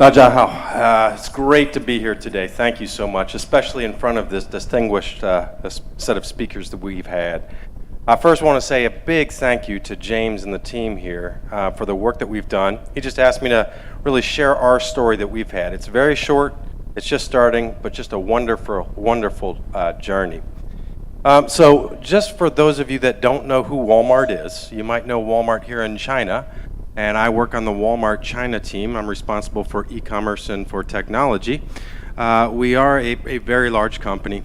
大家好, it's great to be here today. Thank you so much, especially in front of this distinguished set of speakers that we've had. I first want to say a big thank you to James and the team here for the work that we've done. He just asked me to really share our story that we've had. It's very short, it's just starting, but just a wonderful, wonderful journey. So just for those of you that don't know who Walmart is, you might know Walmart here in China, and I work on the Walmart China team. I'm responsible for e-commerce and for technology. We are a very large company,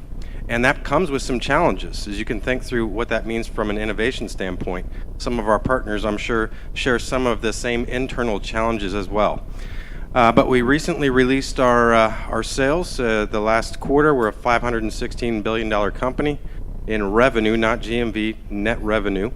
and that comes with some challenges, as you can think through what that means from an innovation standpoint. Some of our partners, I'm sure, share some of the same internal challenges as well. But we recently released our sales. The last quarter, we're a $516 billion company in revenue, not GMV, net revenue.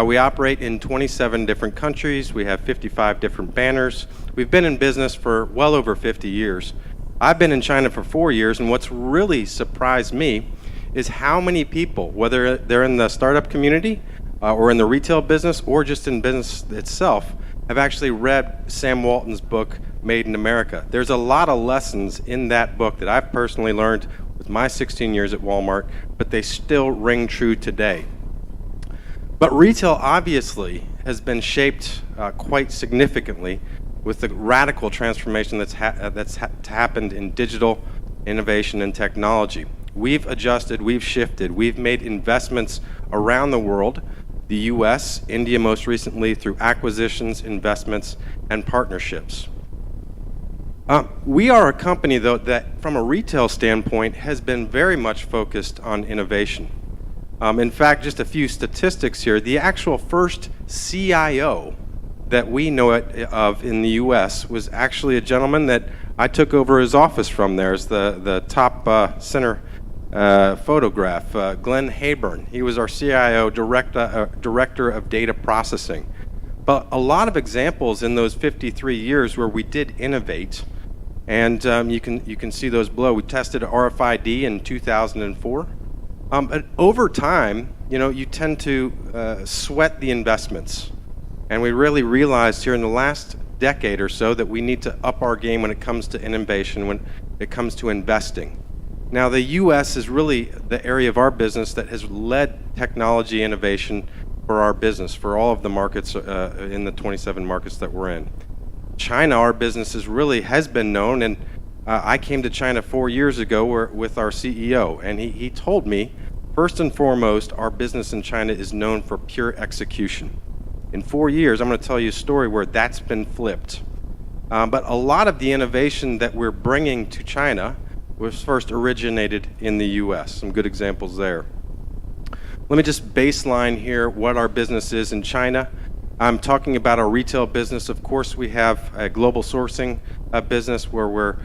We operate in 27 different countries. We have 55 different banners. We've been in business for well over 50 years. I've been in China for 4 years, and what's really surprised me is how many people, whether they're in the startup community or in the retail business or just in business itself, have actually read Sam Walton's book, Made in America. There's a lot of lessons in that book that I've personally learned with my 16 years at Walmart, but they still ring true today. But retail obviously has been shaped quite significantly with the radical transformation that's happened in digital innovation and technology. We've adjusted, we've shifted, we've made investments around the world, the US, India most recently, through acquisitions, investments, and partnerships. We are a company, though, that from a retail standpoint has been very much focused on innovation. In fact, just a few statistics here. The actual first CIO that we know of in the US was actually a gentleman that I took over his office from. There's the top center photograph, Glenn Hayburn. He was our CIO, Director of Data Processing. But a lot of examples in those 53 years where we did innovate, and you can see those below. We tested RFID in 2004. But over time, you tend to sweat the investments. And we really realized here in the last decade or so that we need to up our game when it comes to innovation, when it comes to investing. Now, the US is really the area of our business that has led technology innovation for our business, for all of the markets in the 27 markets that we're in. China, our business has been known, and I came to China 4 years ago with our CEO, and he told me, first and foremost, our business in China is known for pure execution. In 4 years, I'm going to tell you a story where that's been flipped. But a lot of the innovation that we're bringing to China was first originated in the US. Some good examples there. Let me just baseline here what our business is in China. I'm talking about our retail business. Of course, we have a global sourcing business where we're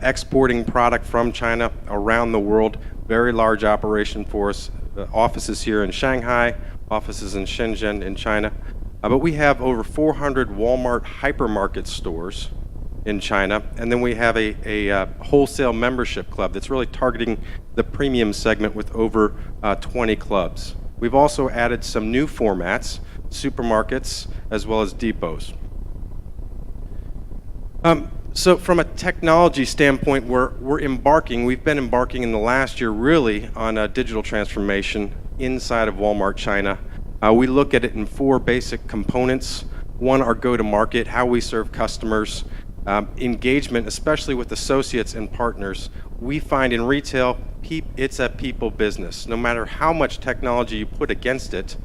exporting product from China around the world. Very large operation for us. Offices here in Shanghai, offices in Shenzhen in China. But we have over 400 Walmart hypermarket stores in China, and then we have a wholesale membership club that's really targeting the premium segment with over 20 clubs. We've also added some new formats, supermarkets, as well as depots. So from a technology standpoint, we've been embarking in the last year really on a digital transformation inside of Walmart China. We look at it in 4 basic components. One, our go-to-market, how we serve customers, engagement, especially with associates and partners. We find in retail, it's a people business. No matter how much technology you put against it,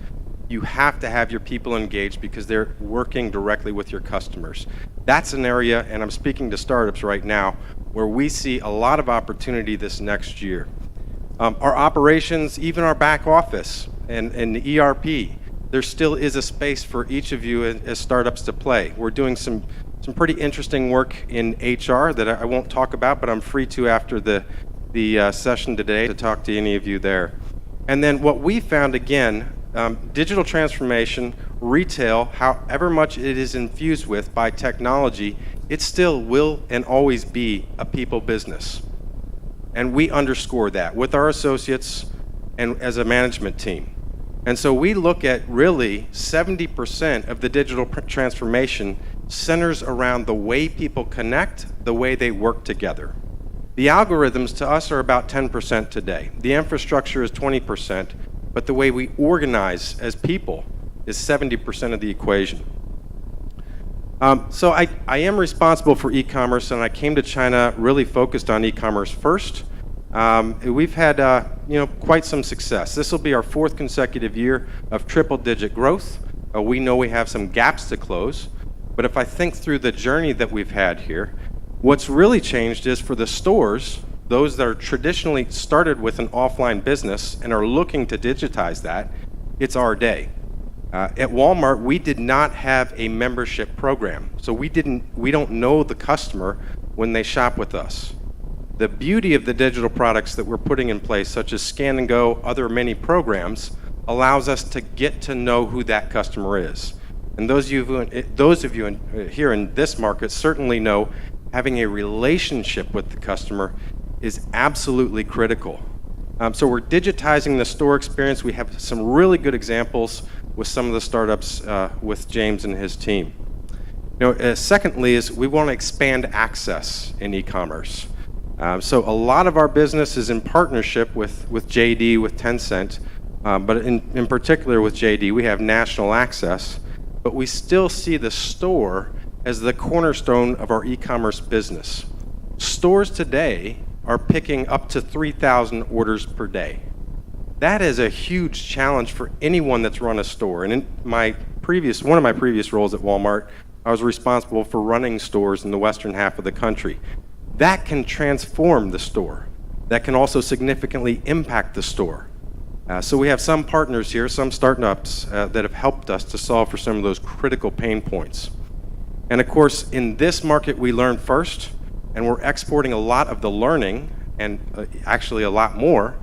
you have to have your people engaged because they're working directly with your customers. That's an area, and I'm speaking to startups right now, where we see a lot of opportunity this next year. Our operations, even our back office and the ERP, there still is a space for each of you as startups to play. We're doing some pretty interesting work in HR that I won't talk about, but I'm free to after the session today to talk to any of you there. And then what we found again, digital transformation, retail, however much it is infused with by technology, it still will and always be a people business. And we underscore that with our associates and as a management team. And so we look at really 70% of the digital transformation centers around the way people connect, the way they work together. The algorithms to us are about 10% today. The infrastructure is 20%, but the way we organize as people is 70% of the equation. So I am responsible for e-commerce, and I came to China really focused on e-commerce first. We've had quite some success. This will be our 4th consecutive year of triple-digit growth. We know we have some gaps to close, but if I think through the journey that we've had here, what's really changed is for the stores, those that are traditionally started with an offline business and are looking to digitize that, it's our day. At Walmart, we did not have a membership program, so we don't know the customer when they shop with us. The beauty of the digital products that we're putting in place, such as Scan and Go, other many programs, allows us to get to know who that customer is. And those of you here in this market certainly know having a relationship with the customer is absolutely critical. So we're digitizing the store experience. We have some really good examples with some of the startups with James and his team. Secondly is we want to expand access in e-commerce. So a lot of our business is in partnership with JD, with Tencent, but in particular with JD, we have national access, but we still see the store as the cornerstone of our e-commerce business. Stores today are picking up to 3,000 orders per day. That is a huge challenge for anyone that's run a store. And in one of my previous roles at Walmart, I was responsible for running stores in the western half of the country. That can transform the store. That can also significantly impact the store. So we have some partners here, some startups that have helped us to solve for some of those critical pain points. And of course, in this market, we learn first, and we're exporting a lot of the learning, and actually a lot more,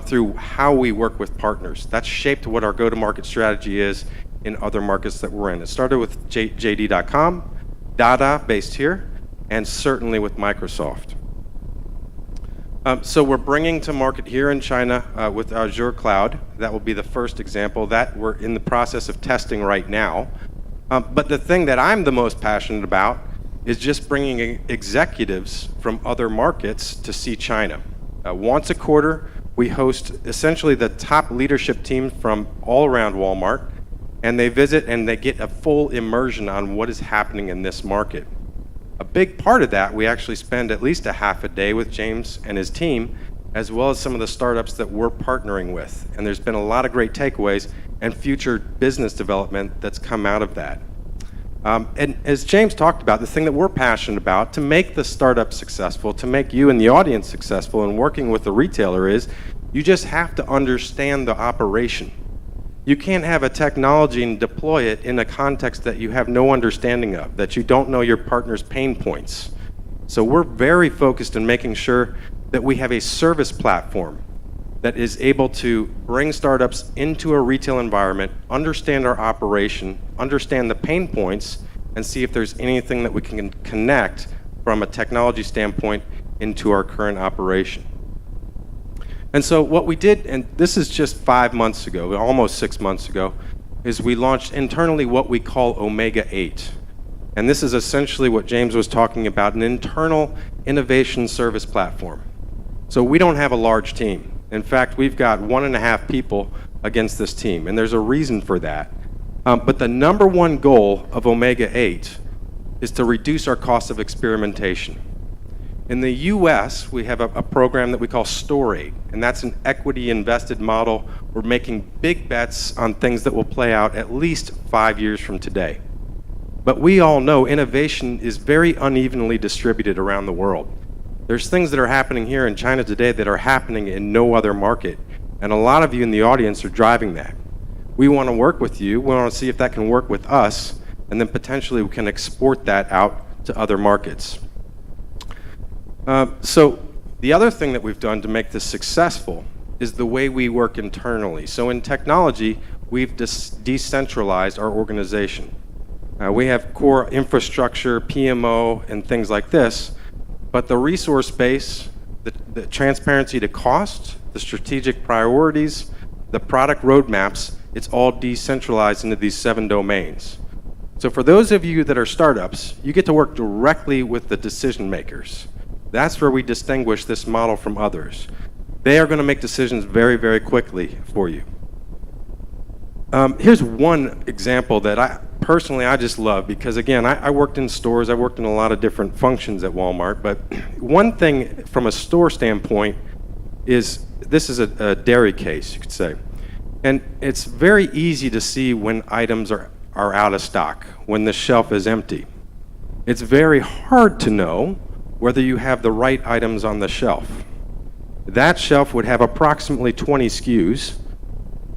through how we work with partners. That's shaped what our go-to-market strategy is in other markets that we're in. It started with JD.com, Dada, based here, and certainly with Microsoft. So we're bringing to market here in China with Azure Cloud. That will be the first example. That we're in the process of testing right now. But the thing that I'm the most passionate about is just bringing executives from other markets to see China. Once a quarter, we host essentially the top leadership team from all around Walmart, and they visit and they get a full immersion on what is happening in this market. A big part of that, we actually spend at least a half a day with James and his team, as well as some of the startups that we're partnering with. And there's been a lot of great takeaways and future business development that's come out of that. And as James talked about, the thing that we're passionate about to make the startup successful, to make you and the audience successful in working with the retailer is you just have to understand the operation. You can't have a technology and deploy it in a context that you have no understanding of, that you don't know your partner's pain points. So we're very focused in making sure that we have a service platform that is able to bring startups into a retail environment, understand our operation, understand the pain points, and see if there's anything that we can connect from a technology standpoint into our current operation. And so what we did, and this is just 5 months ago, almost 6 months ago, is we launched internally what we call Omega 8. And this is essentially what James was talking about, an internal innovation service platform. So we don't have a large team. In fact, we've got 1.5 people against this team, and there's a reason for that. But the number one goal of Omega 8 is to reduce our cost of experimentation. In the US, we have a program that we call Store 8, and that's an equity invested model. We're making big bets on things that will play out at least 5 years from today. But we all know innovation is very unevenly distributed around the world. There's things that are happening here in China today that are happening in no other market, and a lot of you in the audience are driving that. We want to work with you. We want to see if that can work with us, and then potentially we can export that out to other markets. So the other thing that we've done to make this successful is the way we work internally. So in technology, we've decentralized our organization. We have core infrastructure, PMO, and things like this, but the resource base, the transparency to cost, the strategic priorities, the product roadmaps, it's all decentralized into these 7 domains. So for those of you that are startups, you get to work directly with the decision makers. That's where we distinguish this model from others. They are going to make decisions very, very quickly for you. Here's one example that I just love because, again, I worked in stores. I worked in a lot of different functions at Walmart. But one thing from a store standpoint is this is a dairy case, you could say. And it's very easy to see when items are out of stock, when the shelf is empty. It's very hard to know whether you have the right items on the shelf. That shelf would have approximately 20 SKUs.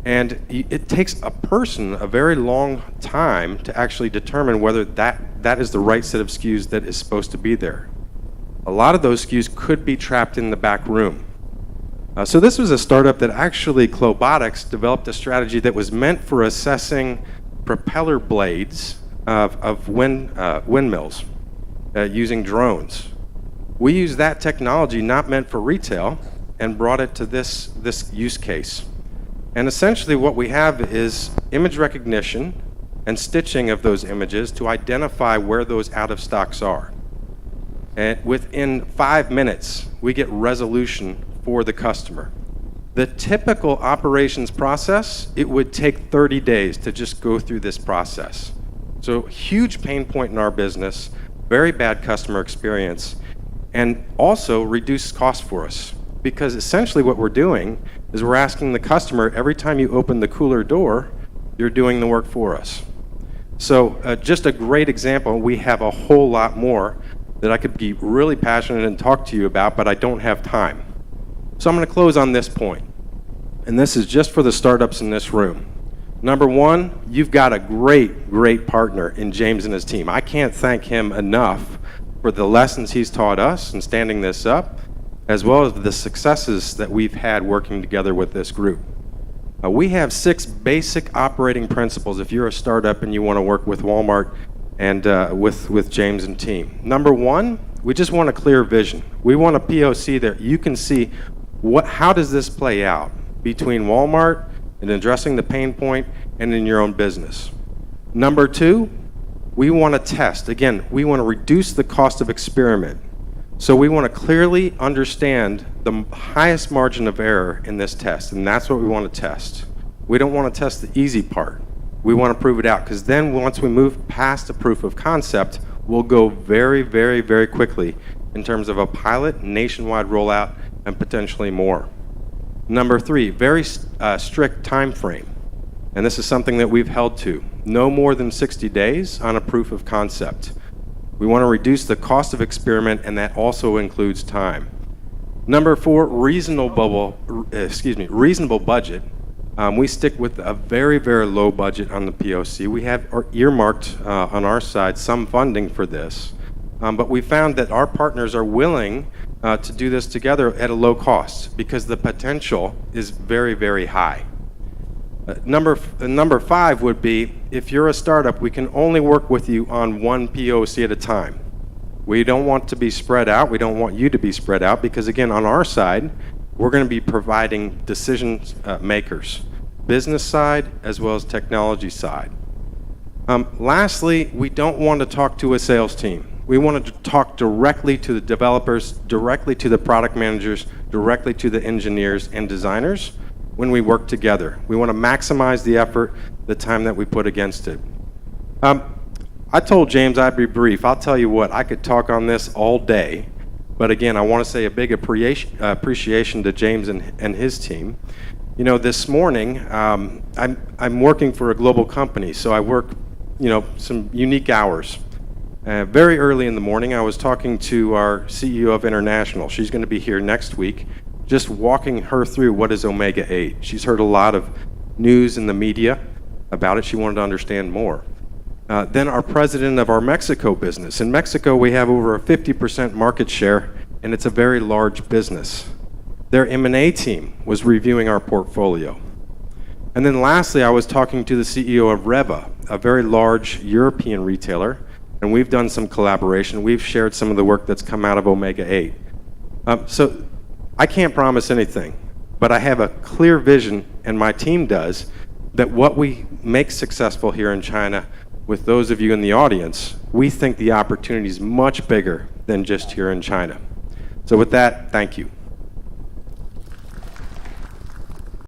And it takes a person a very long time to actually determine whether that is the right set of SKUs that is supposed to be there. A lot of those SKUs could be trapped in the back room. So this was a startup that actually, Clobotics, developed a strategy that was meant for assessing propeller blades of windmills using drones. We used that technology not meant for retail and brought it to this use case. And essentially what we have is image recognition and stitching of those images to identify where those out of stocks are. And within 5 minutes, we get resolution for the customer. The typical operations process, it would take 30 days to just go through this process. So huge pain point in our business, very bad customer experience, and also reduced cost for us. Because essentially what we're doing is we're asking the customer, every time you open the cooler door, you're doing the work for us. So just a great example. We have a whole lot more that I could be really passionate and talk to you about, but I don't have time. So I'm going to close on this point. And this is just for the startups in this room. Number one, you've got a great partner in James and his team. I can't thank him enough for the lessons he's taught us in standing this up, as well as the successes that we've had working together with this group. We have 6 basic operating principles if you're a startup and you want to work with Walmart and with James and team. Number one, we just want a clear vision. We want a POC that you can see how does this play out between Walmart and addressing the pain point and in your own business. Number 2, we want to test. Again, we want to reduce the cost of experiment. So we want to clearly understand the highest margin of error in this test, and that's what we want to test. We don't want to test the easy part. We want to prove it out, because then once we move past the proof of concept, we'll go very, very, very quickly in terms of a pilot, nationwide rollout, and potentially more. Number 3, very strict time frame. And this is something that we've held to. No more than 60 days on a proof of concept. We want to reduce the cost of experiment, and that also includes time. Number 4, reasonable budget. We stick with a very, very low budget on the POC. We have earmarked on our side some funding for this, but we found that our partners are willing to do this together at a low cost because the potential is very, very high. Number 5 would be, if you're a startup, we can only work with you on one POC at a time. We don't want to be spread out. We don't want you to be spread out because, again, on our side, we're going to be providing decision makers, business side as well as technology side. Lastly, we don't want to talk to a sales team. We want to talk directly to the developers, directly to the product managers, directly to the engineers and designers when we work together. We want to maximize the effort, the time that we put against it. I told James I'd be brief. I'll tell you what, I could talk on this all day, but again, I want to say a big appreciation to James and his team. You know, this morning, I'm working for a global company, so I work, some unique hours. Very early in the morning, I was talking to our CEO of International. She's going to be here next week, just walking her through what is Omega 8. She's heard a lot of news in the media about it. She wanted to understand more. Then our president of our Mexico business. In Mexico, we have over a 50% market share, and it's a very large business. Their M&A team was reviewing our portfolio. And then lastly, I was talking to the CEO of Reva, a very large European retailer, and we've done some collaboration. We've shared some of the work that's come out of Omega 8. So I can't promise anything, but I have a clear vision, and my team does, that what we make successful here in China with those of you in the audience, we think the opportunity is much bigger than just here in China. So with that, thank you.